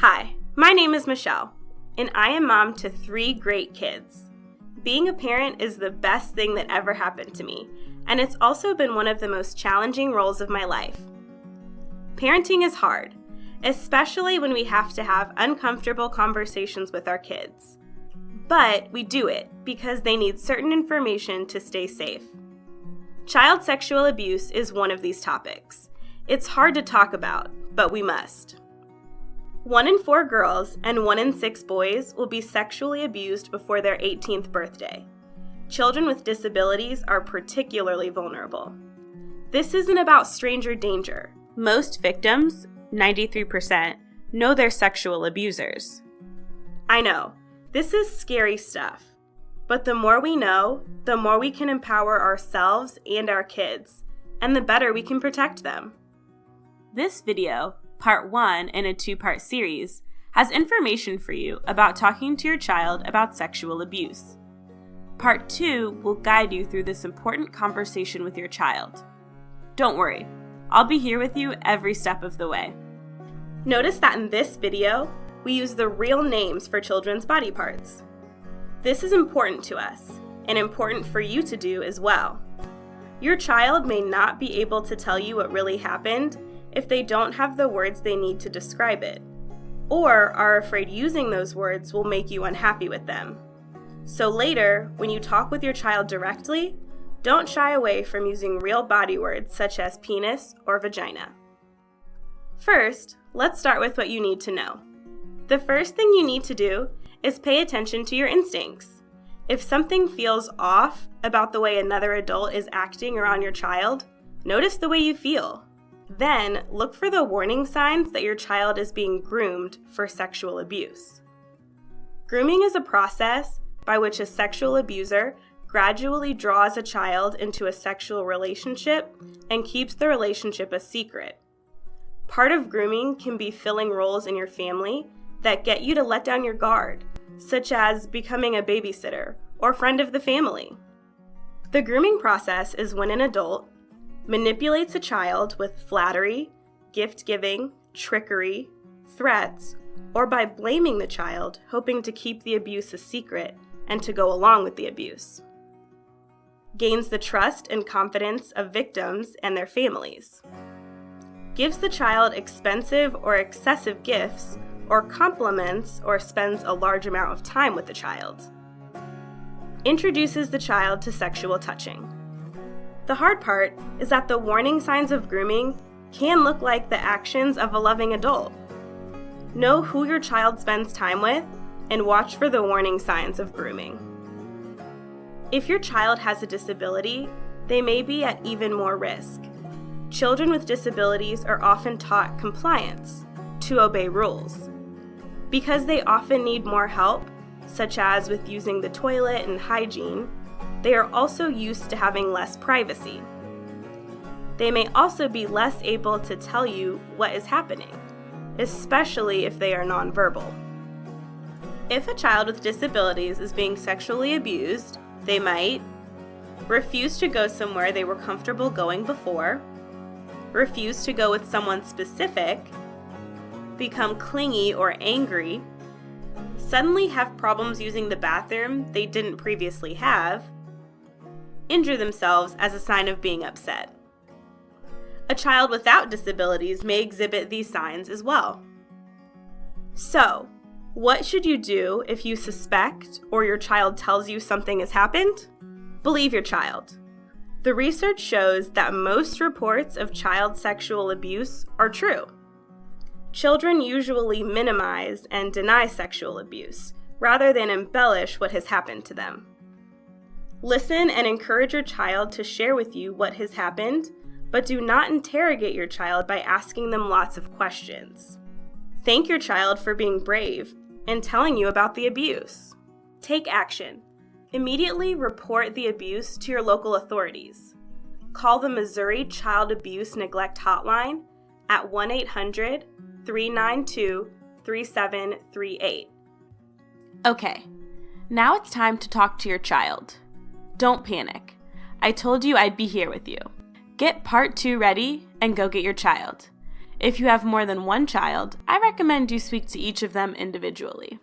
Hi, my name is Michelle, and I am mom to 3 great kids. Being a parent is the best thing that ever happened to me, and it's also been one of the most challenging roles of my life. Parenting is hard, especially when we have to have uncomfortable conversations with our kids. But we do it because they need certain information to stay safe. Child sexual abuse is one of these topics. It's hard to talk about, but we must. 1 in 4 girls and 1 in 6 boys will be sexually abused before their 18th birthday. Children with disabilities are particularly vulnerable. This isn't about stranger danger. Most victims, 93%, know their sexual abusers. I know, this is scary stuff. But the more we know, the more we can empower ourselves and our kids, and the better we can protect them. This video, Part 1 in a 2-part series, has information for you about talking to your child about sexual abuse. Part 2 will guide you through this important conversation with your child. Don't worry, I'll be here with you every step of the way. Notice that in this video, we use the real names for children's body parts. This is important to us, and important for you to do as well. Your child may not be able to tell you what really happened if they don't have the words they need to describe it, or are afraid using those words will make you unhappy with them. So later, when you talk with your child directly, don't shy away from using real body words such as penis or vagina. First, let's start with what you need to know. The first thing you need to do is pay attention to your instincts. If something feels off about the way another adult is acting around your child, notice the way you feel. Then, look for the warning signs that your child is being groomed for sexual abuse. Grooming is a process by which a sexual abuser gradually draws a child into a sexual relationship and keeps the relationship a secret. Part of grooming can be filling roles in your family that get you to let down your guard, such as becoming a babysitter or friend of the family. The grooming process is when an adult manipulates a child with flattery, gift-giving, trickery, threats, or by blaming the child, hoping to keep the abuse a secret and to go along with the abuse. Gains the trust and confidence of victims and their families. Gives the child expensive or excessive gifts, or compliments, or spends a large amount of time with the child. Introduces the child to sexual touching. The hard part is that the warning signs of grooming can look like the actions of a loving adult. Know who your child spends time with and watch for the warning signs of grooming. If your child has a disability, they may be at even more risk. Children with disabilities are often taught compliance, to obey rules. Because they often need more help, such as with using the toilet and hygiene, they are also used to having less privacy. They may also be less able to tell you what is happening, especially if they are nonverbal. If a child with disabilities is being sexually abused, they might refuse to go somewhere they were comfortable going before, refuse to go with someone specific, become clingy or angry, suddenly have problems using the bathroom they didn't previously have, injure themselves as a sign of being upset. A child without disabilities may exhibit these signs as well. So, what should you do if you suspect or your child tells you something has happened? Believe your child. The research shows that most reports of child sexual abuse are true. Children usually minimize and deny sexual abuse, rather than embellish what has happened to them. Listen and encourage your child to share with you what has happened, but do not interrogate your child by asking them lots of questions. Thank your child for being brave and telling you about the abuse. Take action. Immediately report the abuse to your local authorities. Call the Missouri Child Abuse Neglect Hotline at 1-800-392-3738. Okay, now it's time to talk to your child. Don't panic. I told you I'd be here with you. Get part 2 ready and go get your child. If you have more than one child, I recommend recommend you speak to each of them individually.